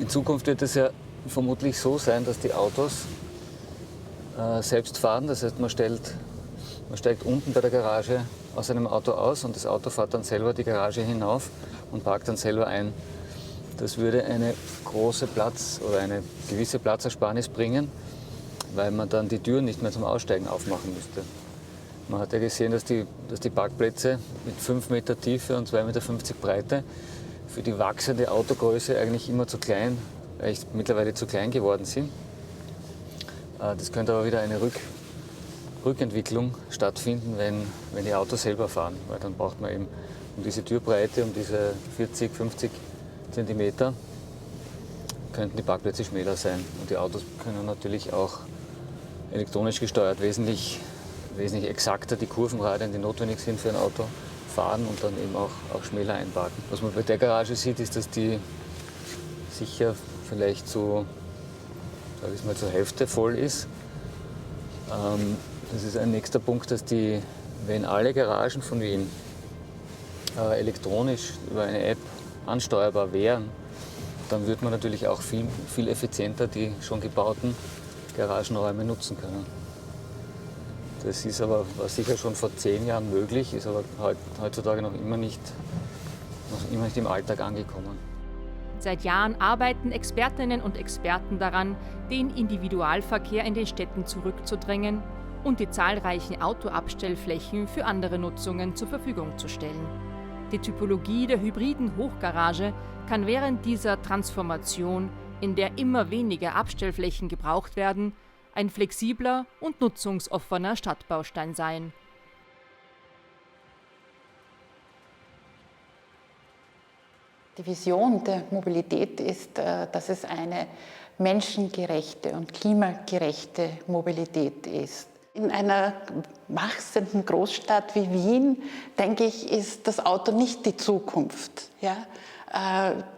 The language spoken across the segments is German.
In Zukunft wird es ja vermutlich so sein, dass die Autos selbst fahren. Das heißt, man steigt unten bei der Garage aus einem Auto aus und das Auto fährt dann selber die Garage hinauf und parkt dann selber ein. Das würde eine eine gewisse Platzersparnis bringen, weil man dann die Türen nicht mehr zum Aussteigen aufmachen müsste. Man hat ja gesehen, dass die Parkplätze mit 5 Meter Tiefe und 2,50 Meter Breite für die wachsende Autogröße eigentlich immer zu klein, mittlerweile zu klein geworden sind. Das könnte aber wieder eine Rückentwicklung stattfinden, wenn die Autos selber fahren, weil dann braucht man eben um diese Türbreite, um diese 40, 50 Zentimeter, könnten die Parkplätze schmäler sein. Und die Autos können natürlich auch elektronisch gesteuert wesentlich exakter die Kurvenradien, die notwendig sind für ein Auto, fahren und dann eben auch schmäler einparken. Was man bei der Garage sieht, ist, dass die sicher vielleicht zur Hälfte voll ist. Das ist ein nächster Punkt, dass wenn alle Garagen von Wien elektronisch über eine App ansteuerbar wären, dann würde man natürlich auch viel effizienter die schon gebauten Garagenräume nutzen können. Das war sicher schon vor 10 Jahren möglich, ist aber heutzutage noch immer nicht im Alltag angekommen. Seit Jahren arbeiten Expertinnen und Experten daran, den Individualverkehr in den Städten zurückzudrängen und die zahlreichen Autoabstellflächen für andere Nutzungen zur Verfügung zu stellen. Die Typologie der hybriden Hochgarage kann während dieser Transformation, in der immer weniger Abstellflächen gebraucht werden, ein flexibler und nutzungsoffener Stadtbaustein sein. Die Vision der Mobilität ist, dass es eine menschengerechte und klimagerechte Mobilität ist. In einer wachsenden Großstadt wie Wien, denke ich, ist das Auto nicht die Zukunft. Ja?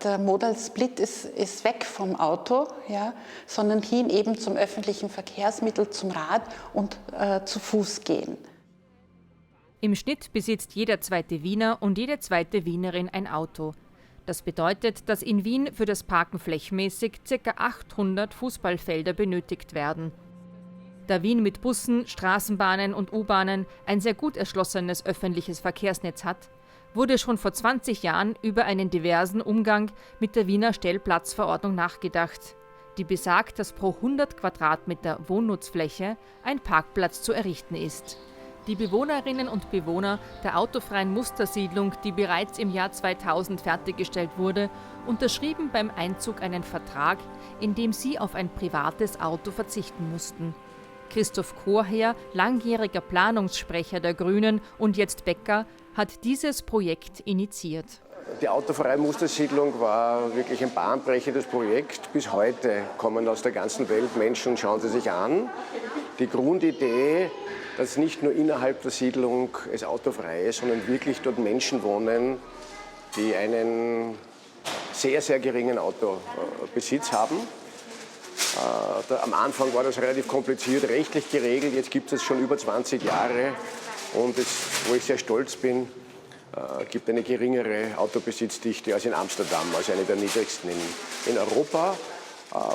Der Modal Split ist weg vom Auto, ja? Sondern hin eben zum öffentlichen Verkehrsmittel, zum Rad und zu Fuß gehen. Im Schnitt besitzt jeder zweite Wiener und jede zweite Wienerin ein Auto. Das bedeutet, dass in Wien für das Parken flächenmäßig ca. 800 Fußballfelder benötigt werden. Da Wien mit Bussen, Straßenbahnen und U-Bahnen ein sehr gut erschlossenes öffentliches Verkehrsnetz hat, wurde schon vor 20 Jahren über einen diversen Umgang mit der Wiener Stellplatzverordnung nachgedacht, die besagt, dass pro 100 Quadratmeter Wohnnutzfläche ein Parkplatz zu errichten ist. Die Bewohnerinnen und Bewohner der autofreien Mustersiedlung, die bereits im Jahr 2000 fertiggestellt wurde, unterschrieben beim Einzug einen Vertrag, in dem sie auf ein privates Auto verzichten mussten. Christoph Chorherr, langjähriger Planungssprecher der Grünen und jetzt Bäcker, hat dieses Projekt initiiert. Die autofreie Mustersiedlung war wirklich ein bahnbrechendes Projekt. Bis heute kommen aus der ganzen Welt Menschen und schauen sie sich an. Die Grundidee, dass nicht nur innerhalb der Siedlung es autofrei ist, sondern wirklich dort Menschen wohnen, die einen sehr, sehr geringen Autobesitz haben. Am Anfang war das relativ kompliziert rechtlich geregelt, jetzt gibt es schon über 20 Jahre und wo ich sehr stolz bin, gibt eine geringere Autobesitzdichte als in Amsterdam, also eine der niedrigsten in Europa.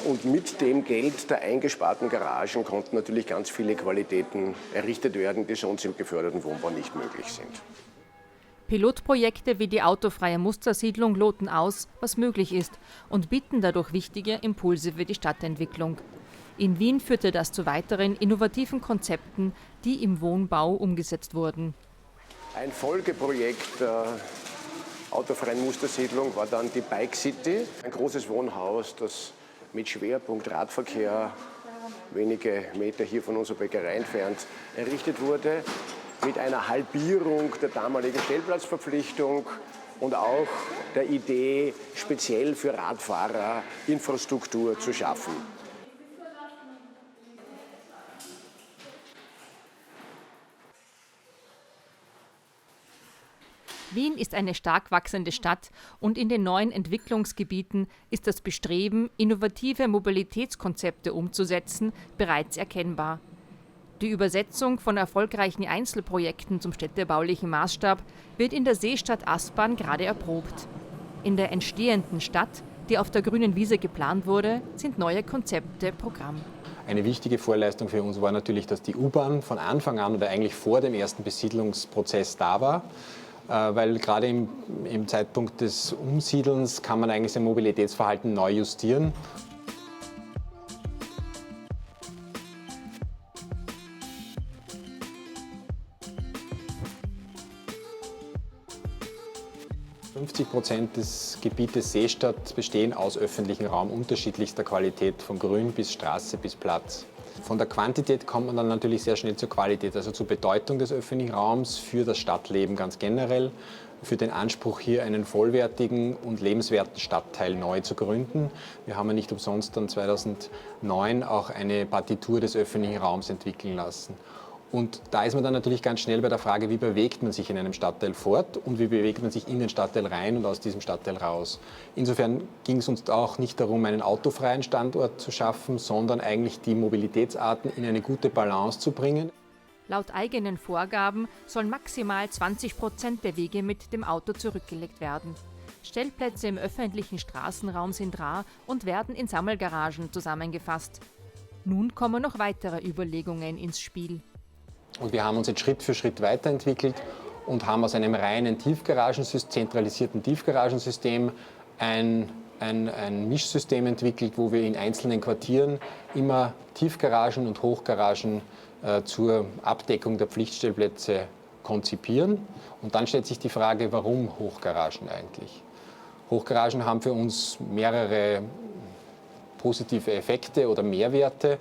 Und mit dem Geld der eingesparten Garagen konnten natürlich ganz viele Qualitäten errichtet werden, die sonst im geförderten Wohnbau nicht möglich sind. Pilotprojekte wie die autofreie Mustersiedlung loten aus, was möglich ist und bieten dadurch wichtige Impulse für die Stadtentwicklung. In Wien führte das zu weiteren innovativen Konzepten, die im Wohnbau umgesetzt wurden. Ein Folgeprojekt der autofreien Mustersiedlung war dann die Bike City, ein großes Wohnhaus, das mit Schwerpunkt Radverkehr wenige Meter hier von unserer Bäckerei entfernt errichtet wurde, mit einer Halbierung der damaligen Stellplatzverpflichtung und auch der Idee, speziell für Radfahrer Infrastruktur zu schaffen. Wien ist eine stark wachsende Stadt und in den neuen Entwicklungsgebieten ist das Bestreben, innovative Mobilitätskonzepte umzusetzen, bereits erkennbar. Die Übersetzung von erfolgreichen Einzelprojekten zum städtebaulichen Maßstab wird in der Seestadt Aspern gerade erprobt. In der entstehenden Stadt, die auf der grünen Wiese geplant wurde, sind neue Konzepte Programm. Eine wichtige Vorleistung für uns war natürlich, dass die U-Bahn von Anfang an oder eigentlich vor dem ersten Besiedlungsprozess da war. Weil gerade im Zeitpunkt des Umsiedelns kann man eigentlich sein Mobilitätsverhalten neu justieren. %50 des Gebietes Seestadt bestehen aus öffentlichem Raum unterschiedlichster Qualität, von Grün bis Straße bis Platz. Von der Quantität kommt man dann natürlich sehr schnell zur Qualität, also zur Bedeutung des öffentlichen Raums für das Stadtleben ganz generell, für den Anspruch, hier einen vollwertigen und lebenswerten Stadtteil neu zu gründen. Wir haben ja nicht umsonst dann 2009 auch eine Partitur des öffentlichen Raums entwickeln lassen. Und da ist man dann natürlich ganz schnell bei der Frage, wie bewegt man sich in einem Stadtteil fort und wie bewegt man sich in den Stadtteil rein und aus diesem Stadtteil raus. Insofern ging es uns auch nicht darum, einen autofreien Standort zu schaffen, sondern eigentlich die Mobilitätsarten in eine gute Balance zu bringen. Laut eigenen Vorgaben sollen maximal 20% der Wege mit dem Auto zurückgelegt werden. Stellplätze im öffentlichen Straßenraum sind rar und werden in Sammelgaragen zusammengefasst. Nun kommen noch weitere Überlegungen ins Spiel. Und wir haben uns jetzt Schritt für Schritt weiterentwickelt und haben aus einem reinen zentralisierten Tiefgaragensystem ein Mischsystem entwickelt, wo wir in einzelnen Quartieren immer Tiefgaragen und Hochgaragen zur Abdeckung der Pflichtstellplätze konzipieren. Und dann stellt sich die Frage, warum Hochgaragen eigentlich? Hochgaragen haben für uns mehrere positive Effekte oder Mehrwerte,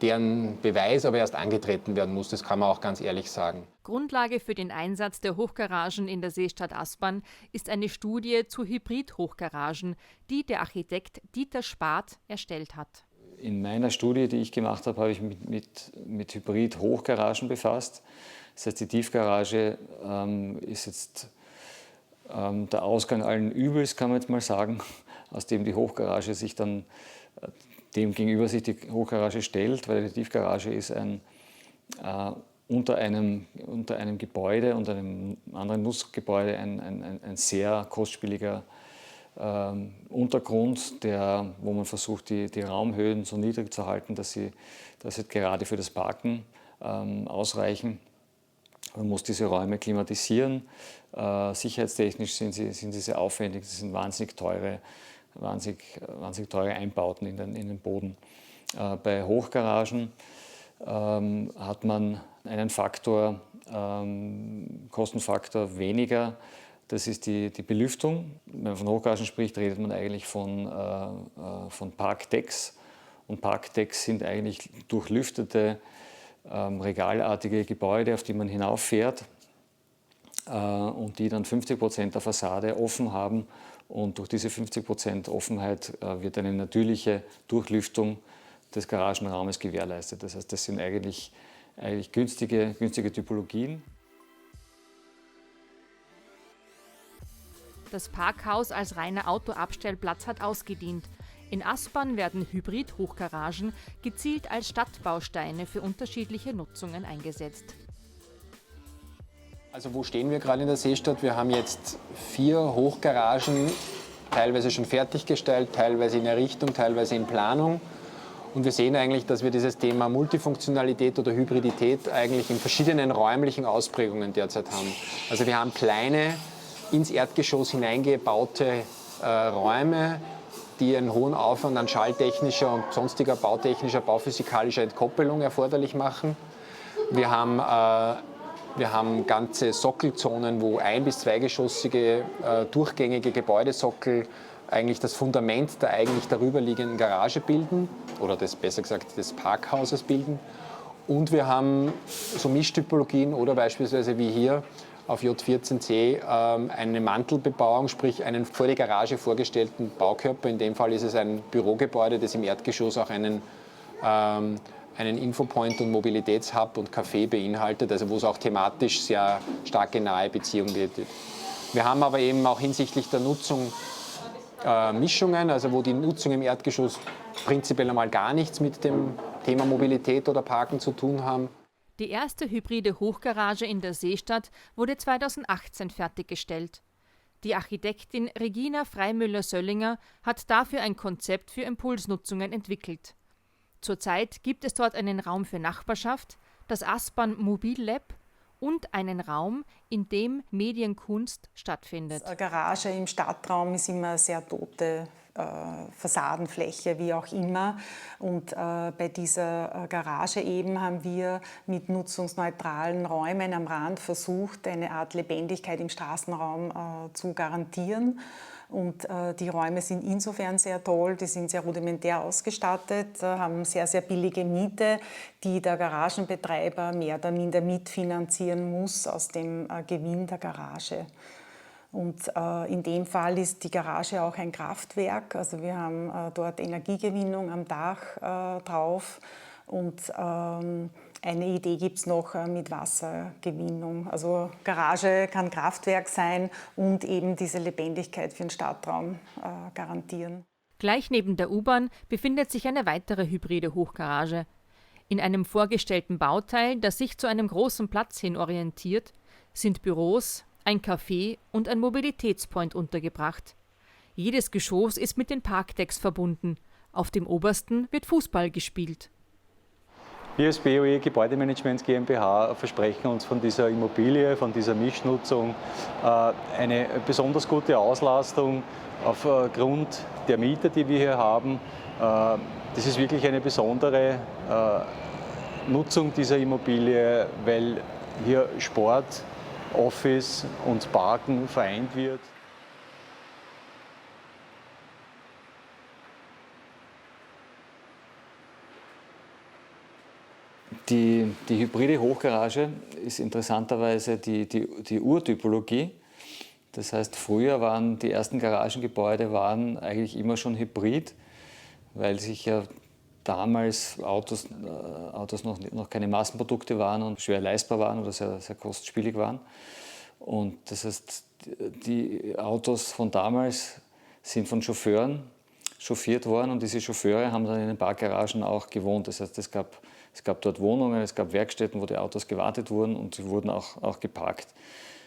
deren Beweis aber erst angetreten werden muss, das kann man auch ganz ehrlich sagen. Grundlage für den Einsatz der Hochgaragen in der Seestadt Aspern ist eine Studie zu Hybrid-Hochgaragen, die der Architekt Dieter Spath erstellt hat. In meiner Studie, die ich gemacht habe, habe ich mich mit Hybrid-Hochgaragen befasst. Das heißt, die Tiefgarage ist jetzt der Ausgang allen Übels, kann man jetzt mal sagen, aus dem die Hochgarage sich dann dem gegenüber sich die Hochgarage stellt, weil die Tiefgarage ist unter einem Gebäude, unter einem anderen Nutzgebäude ein sehr kostspieliger Untergrund, wo man versucht, die Raumhöhen so niedrig zu halten, dass sie gerade für das Parken ausreichen. Man muss diese Räume klimatisieren. Sicherheitstechnisch sind sie sehr aufwendig, das sind wahnsinnig teure Einbauten in den Boden. Bei Hochgaragen hat man einen Kostenfaktor weniger. Das ist die Belüftung. Wenn man von Hochgaragen spricht, redet man eigentlich von Parkdecks. Und Parkdecks sind eigentlich durchlüftete, regalartige Gebäude, auf die man hinauffährt und die dann 50% der Fassade offen haben. Und durch diese 50% Offenheit wird eine natürliche Durchlüftung des Garagenraumes gewährleistet. Das heißt, das sind eigentlich günstige Typologien. Das Parkhaus als reiner Autoabstellplatz hat ausgedient. In Aspern werden Hybrid-Hochgaragen gezielt als Stadtbausteine für unterschiedliche Nutzungen eingesetzt. Also wo stehen wir gerade in der Seestadt? Wir haben jetzt 4 Hochgaragen, teilweise schon fertiggestellt, teilweise in Errichtung, teilweise in Planung. Und wir sehen eigentlich, dass wir dieses Thema Multifunktionalität oder Hybridität eigentlich in verschiedenen räumlichen Ausprägungen derzeit haben. Also wir haben kleine, ins Erdgeschoss hineingebaute Räume, die einen hohen Aufwand an schalltechnischer und sonstiger bautechnischer, bauphysikalischer Entkoppelung erforderlich machen. Wir haben ganze Sockelzonen, wo ein- bis zweigeschossige, durchgängige Gebäudesockel eigentlich das Fundament der eigentlich darüberliegenden Garage bilden oder besser gesagt des Parkhauses bilden. Und wir haben so Mischtypologien oder beispielsweise wie hier auf J14C eine Mantelbebauung, sprich einen vor die Garage vorgestellten Baukörper. In dem Fall ist es ein Bürogebäude, das im Erdgeschoss auch einen Infopoint und Mobilitätshub und Café beinhaltet, also wo es auch thematisch sehr starke nahe Beziehungen gibt. Wir haben aber eben auch hinsichtlich der Nutzung Mischungen, also wo die Nutzung im Erdgeschoss prinzipiell einmal gar nichts mit dem Thema Mobilität oder Parken zu tun haben. Die erste hybride Hochgarage in der Seestadt wurde 2018 fertiggestellt. Die Architektin Regina Freimüller-Söllinger hat dafür ein Konzept für Impulsnutzungen entwickelt. Zurzeit gibt es dort einen Raum für Nachbarschaft, das Aspern Mobillab und einen Raum, in dem Medienkunst stattfindet. Eine Garage im Stadtraum ist immer eine sehr tote Fassadenfläche, wie auch immer. Und bei dieser Garage eben haben wir mit nutzungsneutralen Räumen am Rand versucht, eine Art Lebendigkeit im Straßenraum zu garantieren. Und die Räume sind insofern sehr toll, die sind sehr rudimentär ausgestattet, haben sehr, sehr billige Miete, die der Garagenbetreiber mehr oder minder mitfinanzieren muss aus dem Gewinn der Garage. Und in dem Fall ist die Garage auch ein Kraftwerk. Also wir haben dort Energiegewinnung am Dach drauf und eine Idee gibt es noch mit Wassergewinnung. Also Garage kann Kraftwerk sein und eben diese Lebendigkeit für den Stadtraum garantieren. Gleich neben der U-Bahn befindet sich eine weitere hybride Hochgarage. In einem vorgestellten Bauteil, das sich zu einem großen Platz hin orientiert, sind Büros, ein Café und ein Mobilitätspoint untergebracht. Jedes Geschoss ist mit den Parkdecks verbunden. Auf dem obersten wird Fußball gespielt. Wir als BOE Gebäudemanagement GmbH versprechen uns von dieser Immobilie, von dieser Mischnutzung eine besonders gute Auslastung aufgrund der Mieter, die wir hier haben. Das ist wirklich eine besondere Nutzung dieser Immobilie, weil hier Sport, Office und Parken vereint wird. Die hybride Hochgarage ist interessanterweise die Urtypologie. Das heißt, früher waren die ersten Garagengebäude eigentlich immer schon hybrid, weil sich ja damals Autos noch keine Massenprodukte waren und schwer leistbar waren oder sehr, sehr kostspielig waren. Und das heißt, die Autos von damals sind von Chauffeuren chauffiert worden und diese Chauffeure haben dann in den Parkgaragen auch gewohnt. Das heißt, es gab dort Wohnungen, es gab Werkstätten, wo die Autos gewartet wurden und sie wurden auch geparkt.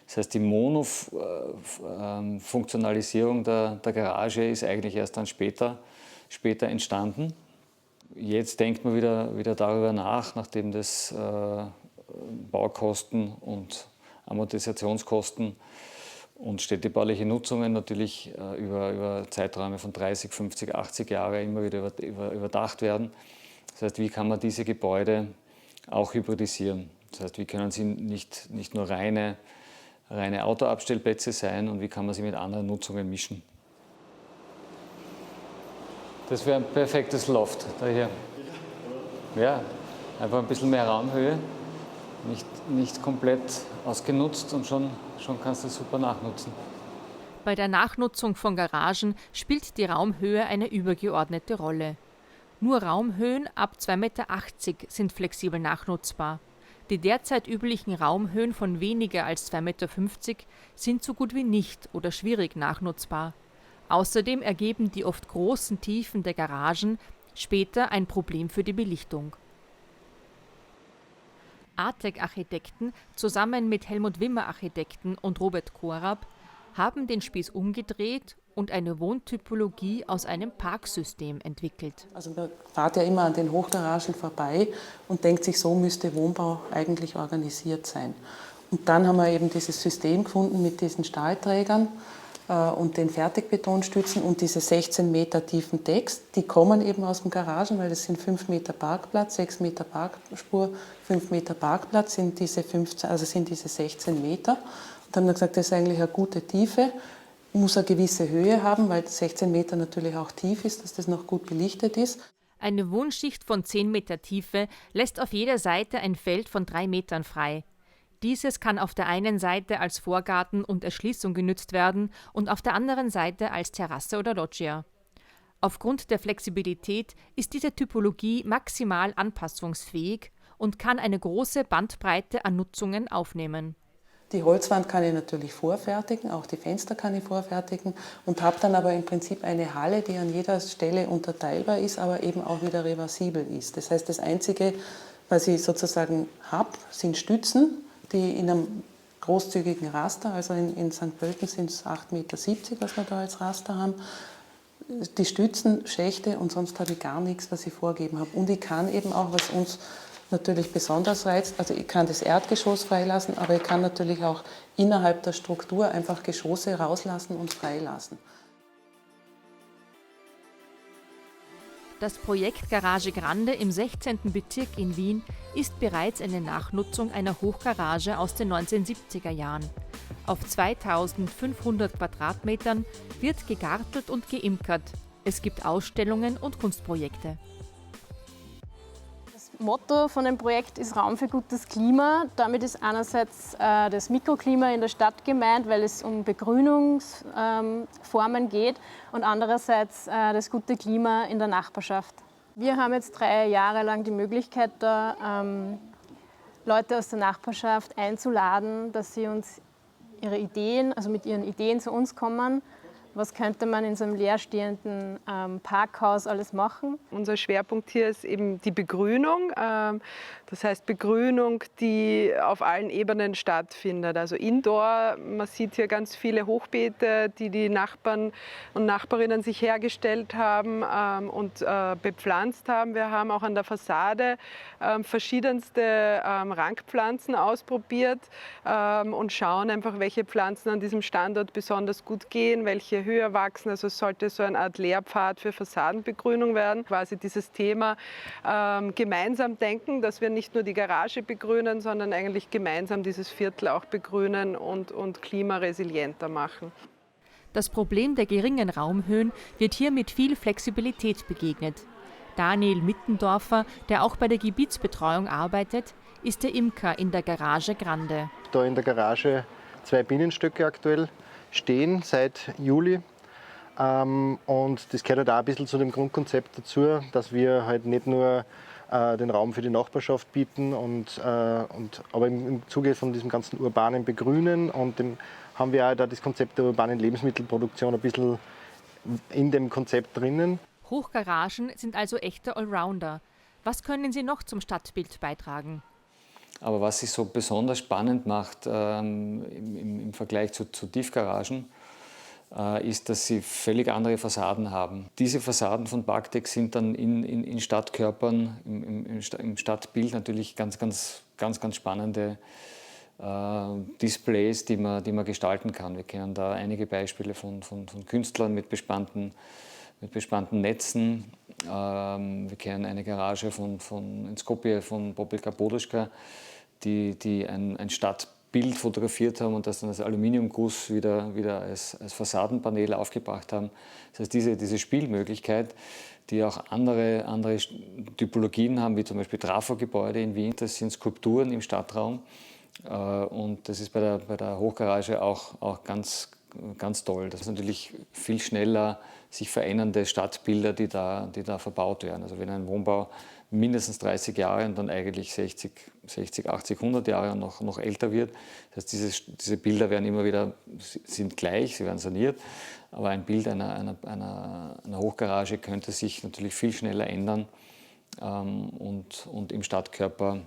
Das heißt, die Monofunktionalisierung der Garage ist eigentlich erst dann später entstanden. Jetzt denkt man wieder darüber nach, nachdem das Baukosten und Amortisationskosten und städtebauliche Nutzungen natürlich über Zeiträume von 30, 50, 80 Jahre immer wieder überdacht werden. Das heißt, wie kann man diese Gebäude auch hybridisieren? Das heißt, wie können sie nicht nur reine Autoabstellplätze sein und wie kann man sie mit anderen Nutzungen mischen? Das wäre ein perfektes Loft, da hier. Ja, einfach ein bisschen mehr Raumhöhe, nicht komplett ausgenutzt und schon kannst du es super nachnutzen. Bei der Nachnutzung von Garagen spielt die Raumhöhe eine übergeordnete Rolle. Nur Raumhöhen ab 2,80 Meter sind flexibel nachnutzbar. Die derzeit üblichen Raumhöhen von weniger als 2,50 Meter sind so gut wie nicht oder schwierig nachnutzbar. Außerdem ergeben die oft großen Tiefen der Garagen später ein Problem für die Belichtung. Artec-Architekten zusammen mit Helmut Wimmer Architekten und Robert Korab haben den Spieß umgedreht und eine Wohntypologie aus einem Parksystem entwickelt. Also man fährt ja immer an den Hochgaragen vorbei und denkt sich, so müsste Wohnbau eigentlich organisiert sein. Und dann haben wir eben dieses System gefunden mit diesen Stahlträgern und den Fertigbetonstützen und diese 16 Meter tiefen Decks, die kommen eben aus dem Garagen, weil das sind 5 Meter Parkplatz, 6 Meter Parkspur, 5 Meter Parkplatz sind diese 16 Meter. Und haben dann gesagt, das ist eigentlich eine gute Tiefe, muss eine gewisse Höhe haben, weil 16 Meter natürlich auch tief ist, dass das noch gut belichtet ist. Eine Wohnschicht von 10 Meter Tiefe lässt auf jeder Seite ein Feld von 3 Metern frei. Dieses kann auf der einen Seite als Vorgarten und Erschließung genützt werden und auf der anderen Seite als Terrasse oder Loggia. Aufgrund der Flexibilität ist diese Typologie maximal anpassungsfähig und kann eine große Bandbreite an Nutzungen aufnehmen. Die Holzwand kann ich natürlich vorfertigen, auch die Fenster kann ich vorfertigen und habe dann aber im Prinzip eine Halle, die an jeder Stelle unterteilbar ist, aber eben auch wieder reversibel ist. Das heißt, das Einzige, was ich sozusagen habe, sind Stützen, die in einem großzügigen Raster. Also in St. Pölten sind es 8,70 Meter, was wir da als Raster haben. Die Stützen, Schächte und sonst habe ich gar nichts, was ich vorgeben habe. Und ich kann eben auch, was uns natürlich besonders reizt, also ich kann das Erdgeschoss freilassen, aber ich kann natürlich auch innerhalb der Struktur einfach Geschosse rauslassen und freilassen. Das Projekt Garage Grande im 16. Bezirk in Wien ist bereits eine Nachnutzung einer Hochgarage aus den 1970er Jahren. Auf 2500 Quadratmetern wird gegartelt und geimkert. Es gibt Ausstellungen und Kunstprojekte. Das Motto von dem Projekt ist Raum für gutes Klima. Damit ist einerseits das Mikroklima in der Stadt gemeint, weil es um Begrünungsformen geht, und andererseits das gute Klima in der Nachbarschaft. Wir haben jetzt 3 Jahre lang die Möglichkeit, da Leute aus der Nachbarschaft einzuladen, dass sie uns ihre Ideen, also mit ihren Ideen zu uns kommen. Was könnte man in so einem leerstehenden Parkhaus alles machen? Unser Schwerpunkt hier ist eben die Begrünung. Das heißt Begrünung, die auf allen Ebenen stattfindet. Also Indoor, man sieht hier ganz viele Hochbeete, die die Nachbarn und Nachbarinnen sich hergestellt haben und bepflanzt haben. Wir haben auch an der Fassade verschiedenste Rankpflanzen ausprobiert und schauen einfach, welche Pflanzen an diesem Standort besonders gut gehen, welche höher wachsen. Also es sollte so eine Art Lehrpfad für Fassadenbegrünung werden. Quasi dieses Thema gemeinsam denken, dass wir nicht nur die Garage begrünen, sondern eigentlich gemeinsam dieses Viertel auch begrünen und klimaresilienter machen. Das Problem der geringen Raumhöhen wird hier mit viel Flexibilität begegnet. Daniel Mittendorfer, der auch bei der Gebietsbetreuung arbeitet, ist der Imker in der Garage Grande. Da in der Garage 2 Bienenstöcke aktuell stehen seit Juli. Und das gehört halt auch ein bisschen zu dem Grundkonzept dazu, dass wir halt nicht nur den Raum für die Nachbarschaft bieten, aber im Zuge von diesem ganzen urbanen Begrünen und dem haben wir auch da das Konzept der urbanen Lebensmittelproduktion ein bisschen in dem Konzept drinnen. Hochgaragen sind also echte Allrounder. Was können sie noch zum Stadtbild beitragen? Aber was sich so besonders spannend macht im Vergleich zu Tiefgaragen, ist, dass sie völlig andere Fassaden haben. Diese Fassaden von Parktex sind dann in Stadtkörpern, im Stadtbild natürlich ganz spannende Displays, die man gestalten kann. Wir kennen da einige Beispiele von Künstlern mit bespannten Netzen. Wir kennen eine Garage in Skopje von Popelka Bodoschka, die ein Stadtbild fotografiert haben und das dann als Aluminiumguss wieder als Fassadenpanel aufgebracht haben. Das heißt, diese Spielmöglichkeit, die auch andere Typologien haben, wie zum Beispiel Trafo-Gebäude in Wien, das sind Skulpturen im Stadtraum. Und das ist bei der Hochgarage auch ganz toll. Das ist natürlich viel schneller sich verändernde Stadtbilder, die da verbaut werden. Also wenn ein Wohnbau mindestens 30 Jahre und dann eigentlich 60, 80, 100 Jahre noch älter wird. Das heißt, diese Bilder sind gleich, sie werden saniert, aber ein Bild einer Hochgarage könnte sich natürlich viel schneller ändern und im Stadtkörper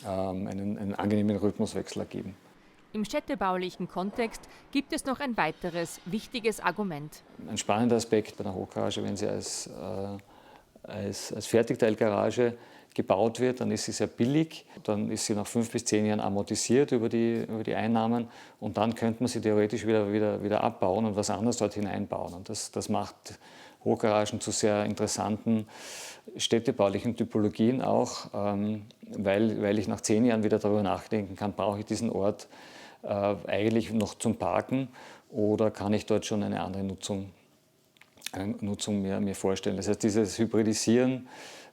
einen angenehmen Rhythmuswechsel ergeben. Im städtebaulichen Kontext gibt es noch ein weiteres wichtiges Argument. Ein spannender Aspekt bei einer Hochgarage, wenn sie als Fertigteilgarage gebaut wird, dann ist sie sehr billig, dann ist sie nach 5 bis 10 Jahren amortisiert über die Einnahmen und dann könnte man sie theoretisch wieder abbauen und was anderes dort hineinbauen. Und das macht Hochgaragen zu sehr interessanten städtebaulichen Typologien auch, weil ich nach 10 Jahren wieder darüber nachdenken kann, brauche ich diesen Ort eigentlich noch zum Parken oder kann ich dort schon eine andere Nutzung mir vorstellen. Das heißt, dieses Hybridisieren,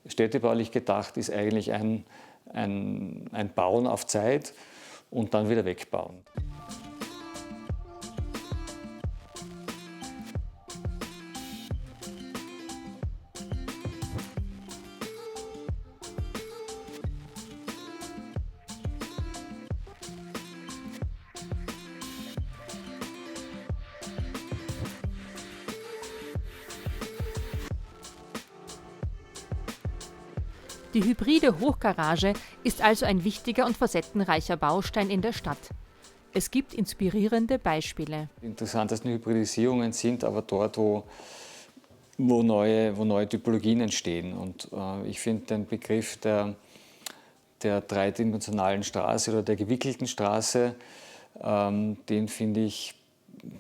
städtebaulich gedacht, ist eigentlich ein Bauen auf Zeit und dann wieder wegbauen. Die hybride Hochgarage ist also ein wichtiger und facettenreicher Baustein in der Stadt. Es gibt inspirierende Beispiele. Die interessantesten Hybridisierungen sind aber dort, wo neue Typologien entstehen. Und ich finde den Begriff der dreidimensionalen Straße oder der gewickelten Straße, den finde ich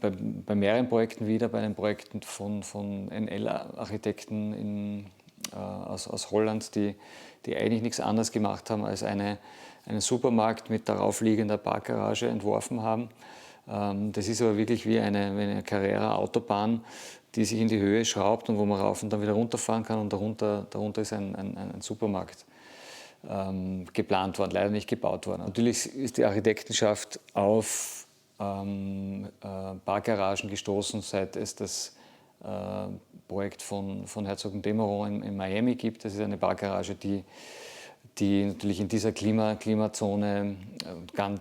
bei mehreren Projekten wieder, bei den Projekten von NL-Architekten aus Holland, die eigentlich nichts anderes gemacht haben, als einen Supermarkt mit darauf liegender Parkgarage entworfen haben. Das ist aber wirklich wie eine Carrera-Autobahn, die sich in die Höhe schraubt und wo man rauf und dann wieder runterfahren kann, und darunter ist ein Supermarkt geplant worden, leider nicht gebaut worden. Natürlich ist die Architektenschaft auf Parkgaragen gestoßen, seit es das Projekt von Herzog & de Meuron in Miami gibt. Das ist eine Parkgarage, die natürlich in dieser Klimazone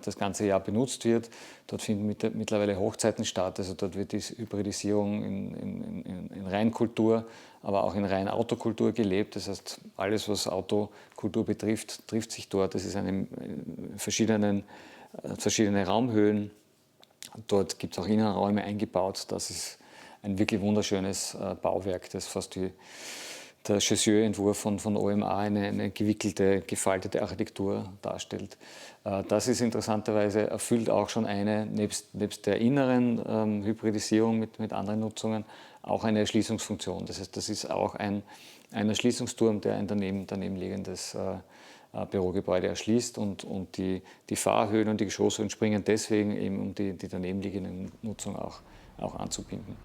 das ganze Jahr benutzt wird. Dort finden mittlerweile Hochzeiten statt, also dort wird die Hybridisierung in Reinkultur, aber auch in rein Autokultur gelebt. Das heißt, alles, was Autokultur betrifft, trifft sich dort. Das ist verschiedene Raumhöhen. Dort gibt es auch Innenräume eingebaut. Das ist ein wirklich wunderschönes Bauwerk, das fast wie der Chausseur-Entwurf von OMA eine gewickelte, gefaltete Architektur darstellt. Das ist interessanterweise, erfüllt auch schon nebst der inneren Hybridisierung mit anderen Nutzungen, auch eine Erschließungsfunktion. Das heißt, das ist auch ein Erschließungsturm, der ein daneben liegendes Bürogebäude erschließt, und die Fahrhöhen und die Geschosshöhen springen deswegen eben, um die daneben liegende Nutzung auch anzubinden.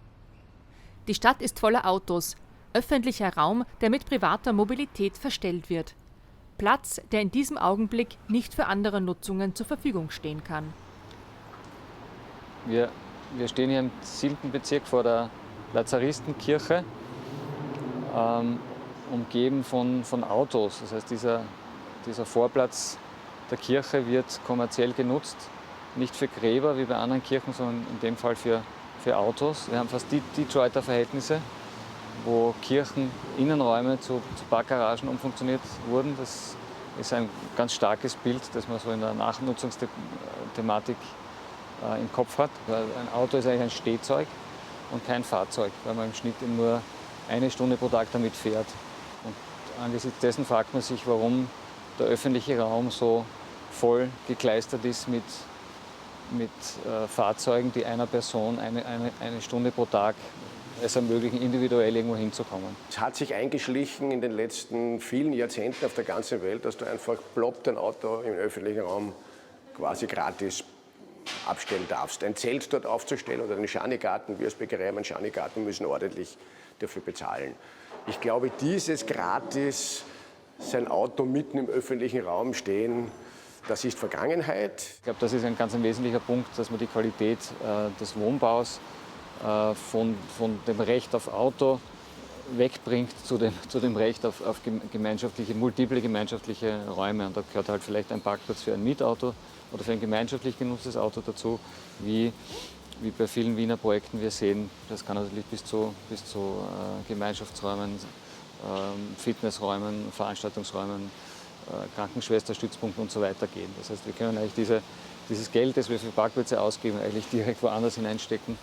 Die Stadt ist voller Autos. Öffentlicher Raum, der mit privater Mobilität verstellt wird. Platz, der in diesem Augenblick nicht für andere Nutzungen zur Verfügung stehen kann. Wir stehen hier im 7. Bezirk vor der Lazaristenkirche, umgeben von Autos. Das heißt, dieser Vorplatz der Kirche wird kommerziell genutzt, nicht für Gräber wie bei anderen Kirchen, sondern in dem Fall für Autos. Wir haben fast die Detroiter Verhältnisse, wo Kircheninnenräume zu Parkgaragen umfunktioniert wurden. Das ist ein ganz starkes Bild, das man so in der Nachnutzungsthematik im Kopf hat. Ein Auto ist eigentlich ein Stehzeug und kein Fahrzeug, weil man im Schnitt nur 1 Stunde pro Tag damit fährt. Und angesichts dessen fragt man sich, warum der öffentliche Raum so voll gekleistert ist mit Fahrzeugen, die einer Person eine Stunde pro Tag es ermöglichen, individuell irgendwo hinzukommen. Es hat sich eingeschlichen in den letzten vielen Jahrzehnten auf der ganzen Welt, dass du einfach plopp dein Auto im öffentlichen Raum quasi gratis abstellen darfst. Ein Zelt dort aufzustellen oder einen Schanigarten, wir als Bäckerei haben einen Schanigarten, müssen ordentlich dafür bezahlen. Ich glaube, dieses gratis sein Auto mitten im öffentlichen Raum stehen, das ist Vergangenheit. Ich glaube, das ist ein ganz wesentlicher Punkt, dass man die Qualität des Wohnbaus von dem Recht auf Auto wegbringt zu dem Recht auf multiple gemeinschaftliche Räume. Und da gehört halt vielleicht ein Parkplatz für ein Mietauto oder für ein gemeinschaftlich genutztes Auto dazu, wie bei vielen Wiener Projekten wir sehen. Das kann natürlich bis zu Gemeinschaftsräumen, Fitnessräumen, Veranstaltungsräumen, Krankenschwesterstützpunkten und so weiter gehen. Das heißt, wir können eigentlich dieses Geld, das wir für Parkplätze ausgeben, eigentlich direkt woanders hineinstecken